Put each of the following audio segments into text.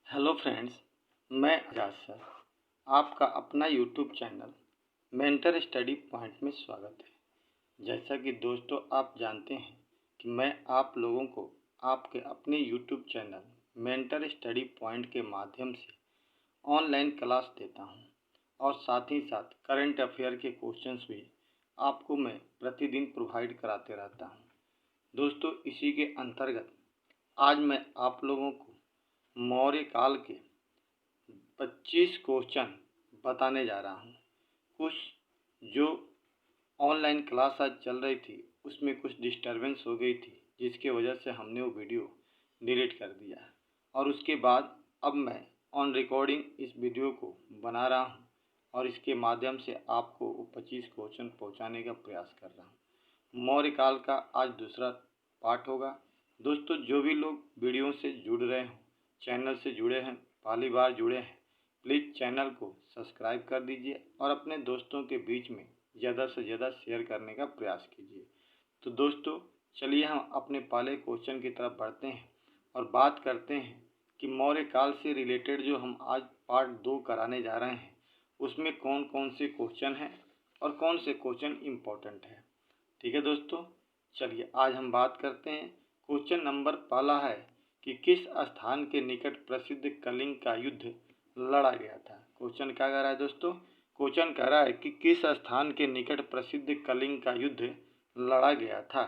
Hello friends, मैं आजाद sir. आपका अपना YouTube channel mentor study point में स्वागत है। जैसा कि दोस्तों आप जानते हैं कि मैं आप लोगों को आपके अपने YouTube channel mentor study point के माध्यम से ऑनलाइन क्लास देता हूं और साथ ही साथ करंट अफेयर के क्वेश्चंस भी आपको मैं प्रतिदिन प्रोवाइड कराते रहता हूं। दोस्तों, इसी के अंतर्गत आज मैं आप लोगों को मौर्य काल के 25 क्वेश्चन बताने जा रहा हूँ। कुछ जो ऑनलाइन क्लास आज चल रही थी उसमें कुछ डिस्टरबेंस हो गई थी, जिसके वजह से हमने वो वीडियो डिलीट कर दिया है और उसके बाद अब मैं ऑन रिकॉर्डिंग इस वीडियो को बना रहा हूँ और इसके माध्यम से आपको वो 25 क्वेश्चन पहुँचाने का प्रयास कर रहा हूँ। मौर्य काल का आज दूसरा पार्ट होगा। दोस्तों, जो भी लोग वीडियो से जुड़ रहे हों, चैनल से जुड़े हैं, पहली बार जुड़े हैं, प्लीज़ चैनल को सब्सक्राइब कर दीजिए और अपने दोस्तों के बीच में ज़्यादा से ज़्यादा शेयर करने का प्रयास कीजिए। तो दोस्तों, चलिए हम अपने पहले क्वेश्चन की तरफ बढ़ते हैं और बात करते हैं कि मौर्य काल से रिलेटेड जो हम आज पार्ट 2 कराने जा रहे हैं उसमें कौन कौन से क्वेश्चन हैं और कौन से क्वेश्चन इम्पोर्टेंट है। ठीक है दोस्तों, चलिए आज हम बात करते हैं। क्वेश्चन नंबर पहला है कि किस स्थान के निकट प्रसिद्ध कलिंग का युद्ध लड़ा गया था। क्वेश्चन क्या कह रहा है दोस्तों? क्वेश्चन कह रहा है कि किस स्थान के निकट प्रसिद्ध कलिंग का युद्ध लड़ा गया था।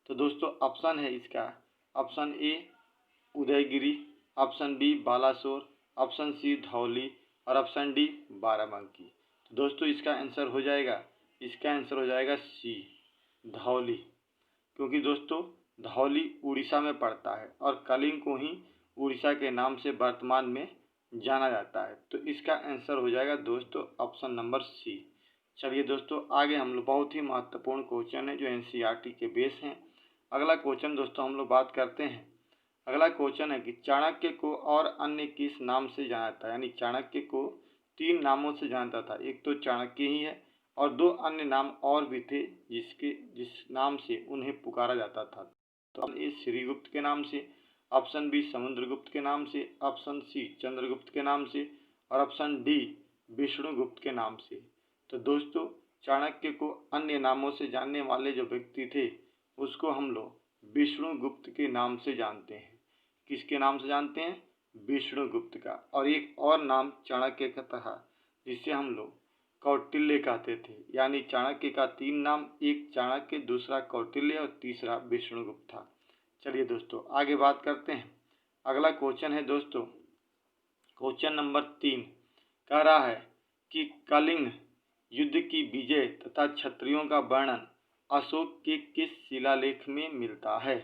तो दोस्तों ऑप्शन है इसका, option A Udayagiri, option B Balasore, option C Dhauli और ऑप्शन डी बाराबंकी। तो दोस्तों इसका आंसर हो जाएगा सी धौली, क्योंकि दोस्तों धौली उड़ीसा में पड़ता है और कलिंग को ही उड़ीसा के नाम से वर्तमान में जाना जाता है। तो इसका आंसर हो जाएगा दोस्तों ऑप्शन नंबर सी। चलिए दोस्तों आगे हम लोग, बहुत ही महत्वपूर्ण क्वेश्चन है जो एनसीईआरटी के बेस हैं। अगला क्वेश्चन दोस्तों हम लोग बात करते हैं। अगला क्वेश्चन है कि चाणक्य को और अन्य किस नाम से जाना जाता है। यानी चाणक्य को 3 नामों से जानता था, एक तो चाणक्य ही है और 2 अन्य नाम और भी थे जिस नाम से उन्हें पुकारा जाता था। तो ए श्रीगुप्त के नाम से, ऑप्शन बी समुद्रगुप्त के नाम से, ऑप्शन सी चंद्रगुप्त के नाम से और ऑप्शन डी विष्णुगुप्त के नाम से। तो दोस्तों चाणक्य को अन्य नामों से जानने वाले जो व्यक्ति थे उसको हम लोग विष्णुगुप्त के नाम से जानते हैं। किसके नाम से जानते हैं? विष्णुगुप्त का। और एक और नाम चाणक्य का था जिसे हम लोग कौटिल्य कहते थे। यानी चाणक्य का 3 नाम, एक चाणक्य, दूसरा कौटिल्य और तीसरा विष्णुगुप्त था। चलिए दोस्तों आगे बात करते हैं। अगला क्वेश्चन है दोस्तों, क्वेश्चन नंबर 3 कह रहा है कि कलिंग युद्ध की विजय तथा क्षत्रियों का वर्णन अशोक के किस शिलालेख में मिलता है।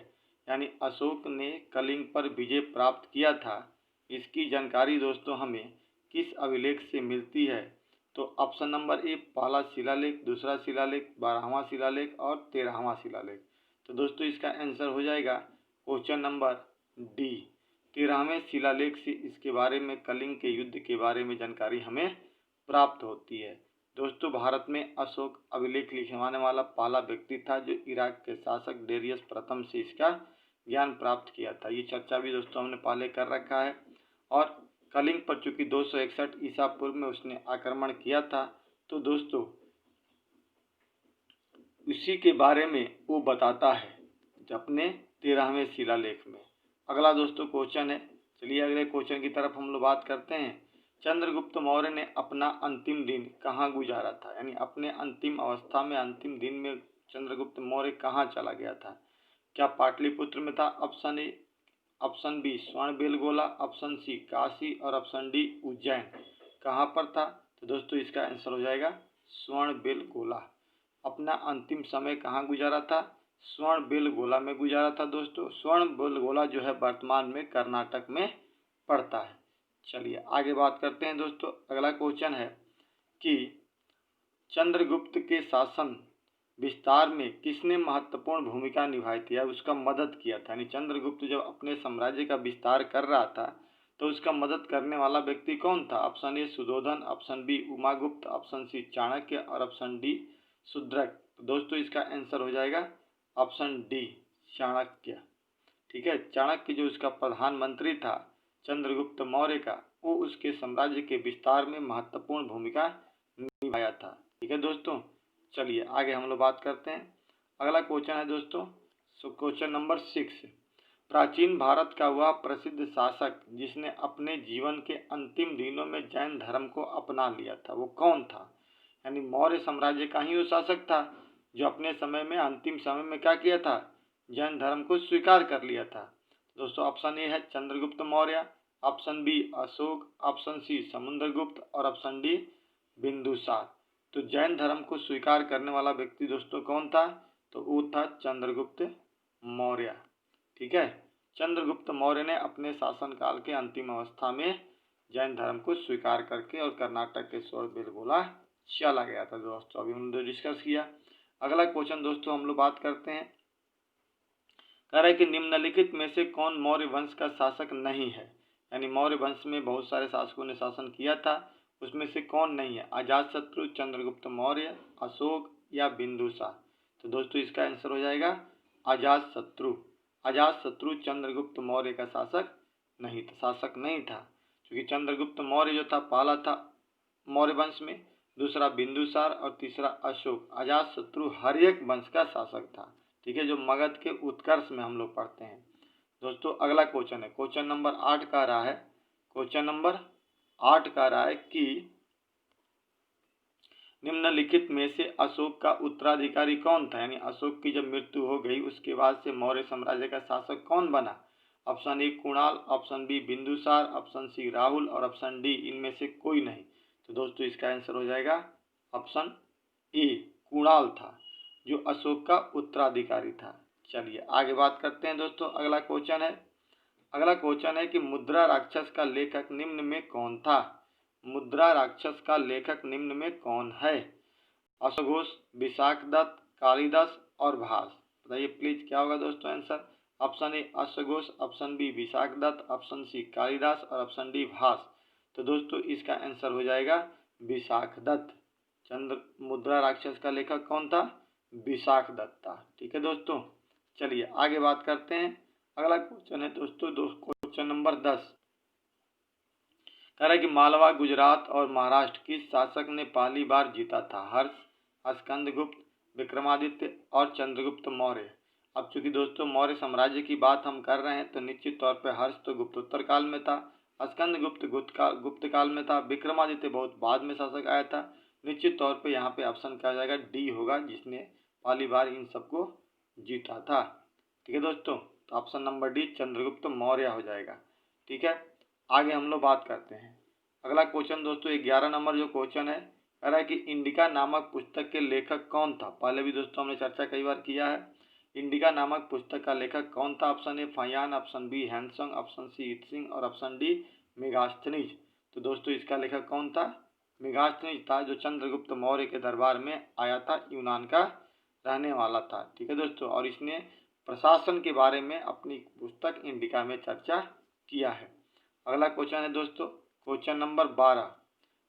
यानी अशोक ने कलिंग पर विजय प्राप्त किया था, इसकी जानकारी दोस्तों हमें किस अभिलेख से मिलती है। तो ऑप्शन नंबर ए पहला शिलालेख, दूसरा शिलालेख, 12वां शिलालेख और 13वां शिलालेख। तो दोस्तों इसका आंसर हो जाएगा क्वेश्चन नंबर डी 13वें शिलालेख से इसके बारे में, कलिंग के युद्ध के बारे में जानकारी हमें प्राप्त होती है। दोस्तों भारत में अशोक अभिलेख लिखवाने वाला पहला व्यक्ति था जो इराक के शासक डेरियस प्रथम से इसका ज्ञान प्राप्त किया था। ये चर्चा भी दोस्तों हमने पहले कर रखा है। और कलिंग पर चूंकि 261 ईसा पूर्व में उसने आक्रमण किया था, तो दोस्तों उसी के बारे में वो बताता है अपने 13वें शिलालेख में। अगला दोस्तों क्वेश्चन है, चलिए अगले क्वेश्चन की तरफ हम लोग बात करते हैं। चंद्रगुप्त मौर्य ने अपना अंतिम दिन कहाँ गुजारा था। यानी अपने अंतिम अवस्था में, अंतिम दिन में चंद्रगुप्त मौर्य कहाँ चला गया था। क्या पाटलिपुत्र में था? Option A, option B Shravanabelagola, option C Kashi और ऑप्शन डी उज्जैन। कहाँ पर था? तो दोस्तों इसका आंसर हो जाएगा स्वर्णबेलगोला। अपना अंतिम समय कहाँ गुजारा था? स्वर्णबेलगोला में गुजारा था। दोस्तों स्वर्णबेलगोला जो है वर्तमान में कर्नाटक में पड़ता है। चलिए आगे बात करते हैं दोस्तों। अगला क्वेश्चन है कि चंद्रगुप्त के शासन विस्तार में किसने महत्वपूर्ण भूमिका निभाई थी या उसका मदद किया था। यानी चंद्रगुप्त जब अपने साम्राज्य का विस्तार कर रहा था तो उसका मदद करने वाला व्यक्ति कौन था? Option A Suddhodana, option B Umagupta, option C Chanakya और ऑप्शन डी शुद्रक। तो दोस्तों इसका आंसर हो जाएगा ऑप्शन डी चाणक्य। ठीक है, चाणक्य जो उसका प्रधानमंत्री था, चंद्रगुप्त मौर्य का, वो उसके साम्राज्य के विस्तार में महत्वपूर्ण भूमिका निभाया था। ठीक है दोस्तों, चलिए आगे हम लोग बात करते हैं। अगला क्वेश्चन है दोस्तों, क्वेश्चन नंबर 6। प्राचीन भारत का वह प्रसिद्ध शासक जिसने अपने जीवन के अंतिम दिनों में जैन धर्म को अपना लिया था, वो कौन था? यानी मौर्य साम्राज्य का ही वो शासक था जो अपने समय में, अंतिम समय में क्या किया था? जैन धर्म को स्वीकार कर लिया था। दोस्तों ऑप्शन ए है Chandragupta Maurya, option B Ashoka, option C Samudragupta और ऑप्शन डी बिंदुसार। तो जैन धर्म को स्वीकार करने वाला व्यक्ति दोस्तों कौन था? तो वो था चंद्रगुप्त मौर्य। ठीक है, चंद्रगुप्त मौर्य ने अपने शासनकाल के अंतिम अवस्था में जैन धर्म को स्वीकार करके और कर्नाटक के बेलगोला चला गया था। दोस्तों अभी हमने डिस्कस किया। अगला क्वेश्चन दोस्तों हम लोग बात करते हैं, कह रहा है कि निम्नलिखित में से कौन मौर्य वंश का शासक नहीं है? यानी मौर्य वंश में बहुत सारे शासकों ने शासन किया था, उसमें से कौन नहीं है? अजातशत्रु, चंद्रगुप्त मौर्य, अशोक या बिंदुसार। तो दोस्तों इसका आंसर हो जाएगा अजातशत्रु। अजातशत्रु चंद्रगुप्त मौर्य का शासक नहीं था, क्योंकि चंद्रगुप्त मौर्य जो था पहला था मौर्य वंश में, दूसरा बिंदुसार और तीसरा अशोक। अजातशत्रु हर्यक वंश का शासक था। ठीक है, जो मगध के उत्कर्ष में हम लोग पढ़ते हैं। दोस्तों अगला क्वेश्चन है, क्वेश्चन नंबर 8 का रहा है, क्वेश्चन नंबर 8 का रहा है कि निम्नलिखित में से अशोक का उत्तराधिकारी कौन था? यानी अशोक की जब मृत्यु हो गई उसके बाद से मौर्य साम्राज्य का शासक कौन बना? Option A Kunal, option B Bindusara, option C Rahul और ऑप्शन डी इनमें से कोई नहीं। तो दोस्तों इसका आंसर हो जाएगा ऑप्शन ए कुणाल था, जो अशोक का उत्तराधिकारी था। चलिए आगे बात करते हैं दोस्तों। अगला क्वेश्चन है कि मुद्रा राक्षस का लेखक निम्न में कौन था? मुद्रा राक्षस का लेखक निम्न में कौन है? अश्वघोष, विशाखदत्त, कालिदास और भास। बताइए प्लीज क्या होगा दोस्तों आंसर? ऑप्शन ए अश्वघोष, option B Vishakhadatta, option C Kalidasa और ऑप्शन डी भास। तो दोस्तों इसका आंसर हो जाएगा विशाखदत्त। मुद्रा राक्षस का लेखक कौन था? विशाखदत्त था। ठीक है दोस्तों, चलिए आगे बात करते हैं। अगला क्वेश्चन है दोस्तों क्वेश्चन नंबर 10। कह रहा है कि मालवा, गुजरात और महाराष्ट्र किस शासक ने पहली बार जीता था? हर्ष, स्कंदगुप्त, विक्रमादित्य और चंद्रगुप्त मौर्य। अब चूंकि दोस्तों मौर्य साम्राज्य की बात हम कर रहे हैं तो निश्चित तौर पर हर्ष तो गुप्तोत्तर काल में था, स्कंदगुप्त गुप्त काल में था, विक्रमादित्य बहुत बाद में शासक आया था। निश्चित तौर पे यहाँ पे ऑप्शन क्या जाएगा? डी होगा, जिसने पहली बार इन सबको जीता था। ठीक है दोस्तों, तो option number D Chandragupta Maurya हो जाएगा। ठीक है, आगे हम लोग बात करते हैं। अगला क्वेश्चन दोस्तों 11 नंबर जो क्वेश्चन है, कह रहा है कि इंडिका नामक पुस्तक के लेखक कौन था? पहले भी दोस्तों हमने चर्चा कई बार किया है। इंडिका नामक पुस्तक का लेखक कौन था? Option A Faxian, option B Hiuen Tsang, option C Itsing और ऑप्शन डी मेगास्थनीज। तो दोस्तों इसका लेखक कौन था? मेगास्थनीज था, जो चंद्रगुप्त मौर्य के दरबार में आया था, यूनान का रहने वाला था। ठीक है दोस्तों, और इसने प्रशासन के बारे में अपनी पुस्तक इंडिका में चर्चा किया है। अगला क्वेश्चन है दोस्तों क्वेश्चन नंबर 12।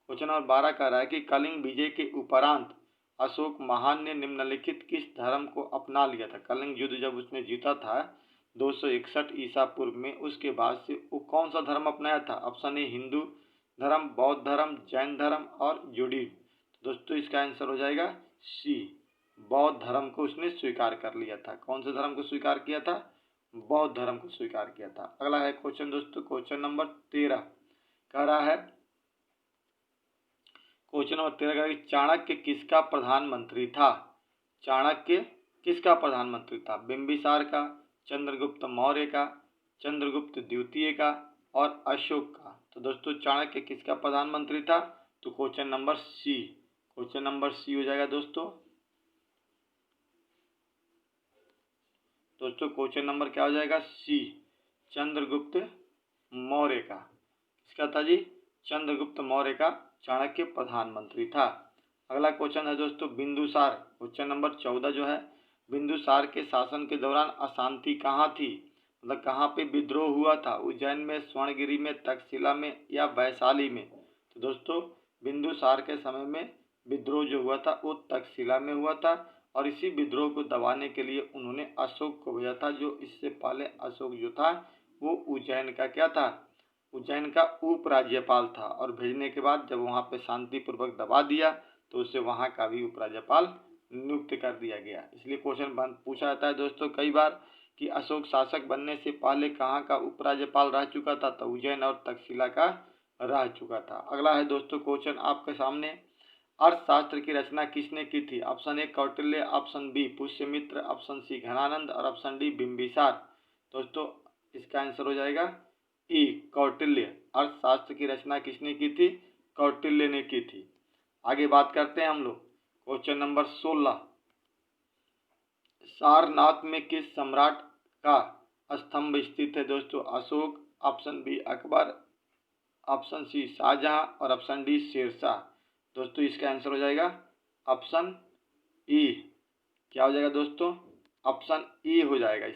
क्वेश्चन नंबर 12 कह रहा है कि कलिंग विजय के उपरांत अशोक महान ने निम्नलिखित किस धर्म को अपना लिया था? कलिंग युद्ध जब उसने जीता था 261 ईसा पूर्व में, उसके बाद से वो कौन सा धर्म अपनाया था? ऑप्शन ए हिंदू धर्म, बौद्ध धर्म, जैन धर्म और जुडिज्म। दोस्तों इसका आंसर हो जाएगा सी, बौद्ध धर्म को उसने स्वीकार कर लिया था। कौन से धर्म को स्वीकार किया था? बौद्ध धर्म को स्वीकार किया था। अगला है क्वेश्चन दोस्तों क्वेश्चन नंबर 13 कह रहा है, क्वेश्चन नंबर 13 का चाणक्य किसका प्रधानमंत्री था? चाणक्य किसका प्रधानमंत्री था? बिंबिसार का, चंद्रगुप्त मौर्य का, चंद्रगुप्त द्वितीय का और अशोक का। तो दोस्तों चाणक्य किसका प्रधानमंत्री था? तो question number C, question number C हो जाएगा दोस्तों क्वेश्चन नंबर क्या हो जाएगा? सी, चंद्रगुप्त मौर्य का। किसका था जी? चंद्रगुप्त मौर्य का चाणक्य प्रधानमंत्री था। अगला क्वेश्चन है दोस्तों बिंदुसार, क्वेश्चन नंबर 14 जो है, बिंदुसार के शासन के दौरान अशांति कहाँ थी? मतलब कहाँ पे विद्रोह हुआ था? उज्जैन में, स्वर्णगिरी में, तक्षशिला में या वैशाली में? तो दोस्तों बिंदुसार के समय में विद्रोह जो हुआ था वो तक्षशिला में हुआ था, और इसी विद्रोह को दबाने के लिए उन्होंने अशोक को भेजा था, जो इससे पहले अशोक जो था वो उज्जैन का क्या था? उज्जैन का उपराज्यपाल था और भेजने के बाद जब वहाँ पे शांतिपूर्वक दबा दिया तो उसे वहाँ का भी उपराज्यपाल नियुक्त कर दिया गया। इसलिए क्वेश्चन पूछा जाता है दोस्तों कई बार कि अशोक शासक बनने से पहले कहाँ का उपराज्यपाल रह चुका था, तो उज्जैन और तक्षशिला का रह चुका था। अगला है दोस्तों क्वेश्चन आपके सामने, अर्थशास्त्र की रचना किसने की थी? Option A Kautilya, option B Pushyamitra, option C Dhanananda और ऑप्शन डी बिंबिसार। दोस्तों इसका आंसर हो जाएगा ई कौटिल्य। अर्थशास्त्र की रचना किसने की थी? कौटिल्य ने की थी। आगे बात करते हैं हम लोग क्वेश्चन नंबर 16, सारनाथ में किस सम्राट का स्तंभ स्थित है? दोस्तों Ashoka, option B Akbar, option C Shahjahan और ऑप्शन डी शेरशाह। दोस्तों इसका आंसर हो जाएगा ऑप्शन ई। क्या हो जाएगा दोस्तों? ऑप्शन ई हो जाएगा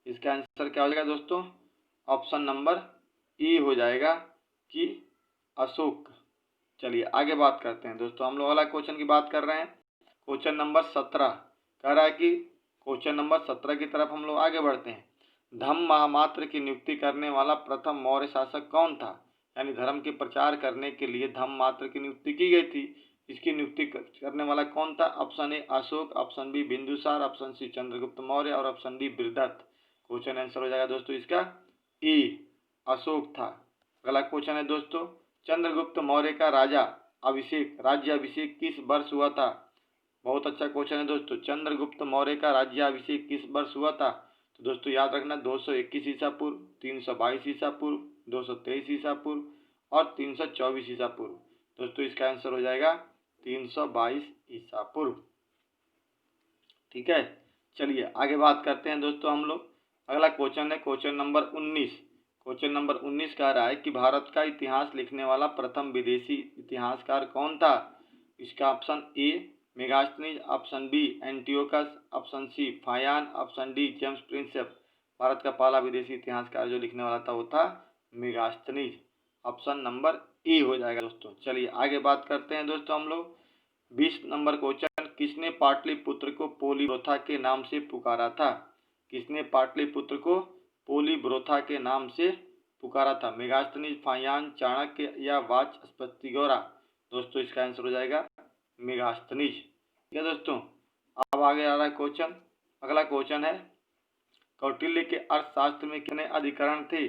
इसका आंसर क्या हो जाएगा दोस्तों? ऑप्शन नंबर ई हो जाएगा कि अशोक। चलिए आगे बात करते हैं दोस्तों, हम लोग अगला क्वेश्चन की बात कर रहे हैं। क्वेश्चन नंबर 17 कह रहा है कि क्वेश्चन नंबर 17 की तरफ हम लोग आगे बढ़ते हैं। धम्म महामात्र की नियुक्ति करने वाला प्रथम मौर्य शासक कौन था? यानी धर्म के प्रचार करने के लिए धम्म मात्र की नियुक्ति की गई थी। इसकी नियुक्ति करने वाला कौन था? Option A Ashoka, option B Bindusara, option C Chandragupta Maurya और option D Brihadratha. Question answer हो जाएगा दोस्तों इसका ई अशोक था। अगला क्वेश्चन है दोस्तों, चंद्रगुप्त मौर्य का राज्याभिषेक किस वर्ष हुआ था? बहुत अच्छा क्वेश्चन है दोस्तों। चंद्रगुप्त मौर्य का राज्याभिषेक किस वर्ष हुआ था? तो दोस्तों याद रखना 221 ईसा पूर्व, 322 ईसा पूर्व, 223 ईसा पूर्व और 324 ईसा पूर्व। दोस्तों इसका आंसर हो जाएगा 322 ईसा पूर्व। ठीक है, चलिए आगे बात करते हैं दोस्तों हम लोग। अगला क्वेश्चन है क्वेश्चन नंबर 19। क्वेश्चन नंबर 19 कह रहा है कि भारत का इतिहास लिखने वाला प्रथम विदेशी इतिहासकार कौन था? इसका option A Megasthenes, option B Antiochus, option C Faxian, option D James Prinsep. Bharat का पहला विदेशी इतिहासकार जो लिखने वाला था वो था मेगास्थनीज। ऑप्शन नंबर ई हो जाएगा दोस्तों। चलिए आगे बात करते हैं दोस्तों हम लोग। 20 नंबर क्वेश्चन, किसने पाटलिपुत्र को पोलीब्रोथा के नाम से पुकारा था? किसने पाटलिपुत्र को पोलीब्रोथा के नाम से पुकारा था? मेगास्थनीज, फायान, चाणक्य या वाचस्पतिगौरा। दोस्तों इसका आंसर हो जाएगा मेगास्थनीज। ठीक है दोस्तों, अब आगे आ रहा है क्वेश्चन। अगला क्वेश्चन है, कौटिल्य के अर्थशास्त्र में कितने अधिकरण थे?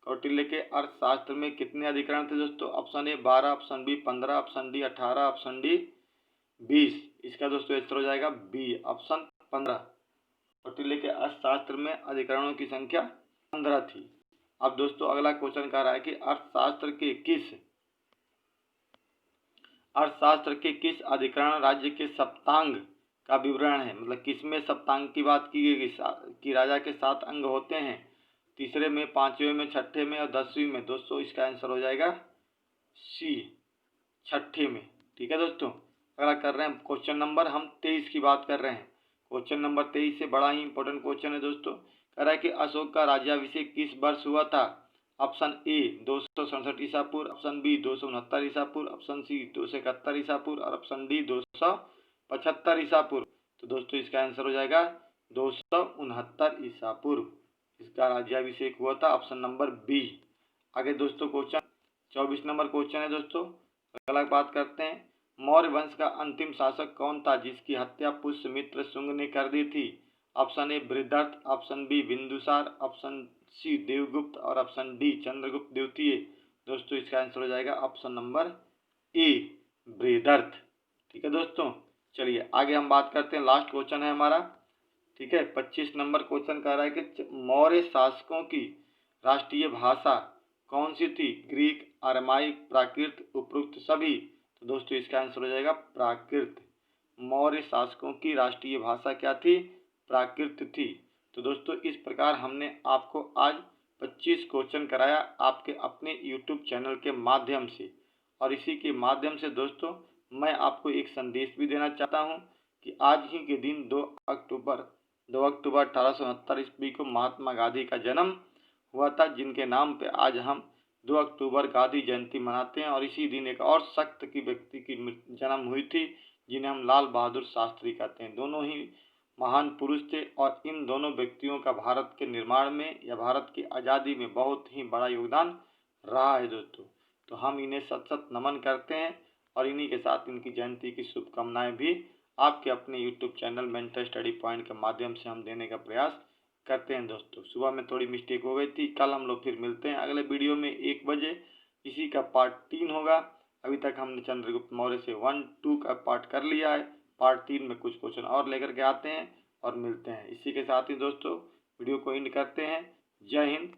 कौटिल्य के अर्थशास्त्र में कितने अधिकरण थे दोस्तों? Option A 12, option B 15, option D 18, option D 20। इसका दोस्तों आंसर हो जाएगा बी ऑप्शन 15। कौटिल्य के अर्थशास्त्र में अधिकरणों की संख्या 15 थी। अब दोस्तों अगला क्वेश्चन कह रहा है कि अर्थशास्त्र के किस अधिकरण राज्य के सप्तांग का विवरण है? मतलब किसमें सप्तांग की बात की गई कि राजा के 7 अंग होते हैं? तीसरे में, पांचवें में, छठे में और 10वीं में। दोस्तों इसका आंसर हो जाएगा सी छठे में। ठीक है दोस्तों, अगला कर रहे हैं क्वेश्चन नंबर हम 23 की बात कर रहे हैं। क्वेश्चन नंबर 23 से बड़ा ही इंपॉर्टेंट क्वेश्चन है दोस्तों। कह रहा है कि अशोक का राज्याभिषेक किस वर्ष हुआ था? ऑप्शन ए 267 ईसा पूर्व, ऑप्शन बी 269 ईसा पूर्व, ऑप्शन सी 271 ईसा पूर्व और ऑप्शन डी 275 ईसा पूर्व। तो दोस्तों इसका आंसर हो जाएगा 269 ईसा पूर्व। इसका राज्याभिषेक हुआ था, ऑप्शन नंबर बी। आगे दोस्तों क्वेश्चन 24 नंबर क्वेश्चन है दोस्तों। अगला बात करते हैं, मौर्य वंश का अंतिम शासक कौन था जिसकी हत्या पुष्यमित्र शुंग ने कर दी थी? Option A Brihadratha, option B Bindusara, option C Devagupta और ऑप्शन डी चंद्रगुप्त द्वितीय। दोस्तों इसका आंसर हो जाएगा ऑप्शन नंबर ए बृहदत्त। ठीक है दोस्तों, चलिए आगे हम बात करते हैं। लास्ट क्वेश्चन है हमारा। ठीक है, 25 नंबर क्वेश्चन कह रहा है कि मौर्य शासकों की राष्ट्रीय भाषा कौन सी थी? ग्रीक, अरमाइक, प्राकृत, उपरोक्त सभी। तो दोस्तों इसका आंसर हो जाएगा प्राकृत। मौर्य शासकों की राष्ट्रीय भाषा क्या थी? प्राकृत थी। तो दोस्तों इस प्रकार हमने आपको आज 25 क्वेश्चन कराया आपके अपने YouTube चैनल के माध्यम से। और इसी के माध्यम से दोस्तों मैं आपको एक संदेश भी देना चाहता हूं कि आज ही के दिन 2 अक्टूबर 1869 ईस्वी को महात्मा गांधी का जन्म हुआ था, जिनके नाम पे आज हम 2 अक्टूबर गांधी जयंती मनाते हैं। और इसी दिन एक और सख्त की व्यक्ति की जन्म हुई थी जिन्हें हम लाल बहादुर शास्त्री कहते हैं। दोनों ही महान पुरुष थे और इन दोनों व्यक्तियों का भारत के निर्माण में या भारत की आज़ादी में बहुत ही बड़ा योगदान रहा है दोस्तों। तो हम इन्हें सत सत नमन करते हैं और इन्हीं के साथ इनकी जयंती की शुभकामनाएं भी आपके अपने YouTube channel mentor study point के माध्यम से हम देने का प्रयास करते हैं दोस्तों। सुबह में थोड़ी मिस्टेक हो गई थी। कल हम लोग फिर मिलते हैं अगले वीडियो में 1 बजे। इसी का पार्ट 3 होगा। अभी तक हमने चंद्रगुप्त मौर्य से 1-2 का पार्ट कर लिया है। पार्ट 3 में कुछ क्वेश्चन और लेकर के आते हैं और मिलते हैं। इसी के साथ ही दोस्तों वीडियो को एंड करते हैं। जय हिंद।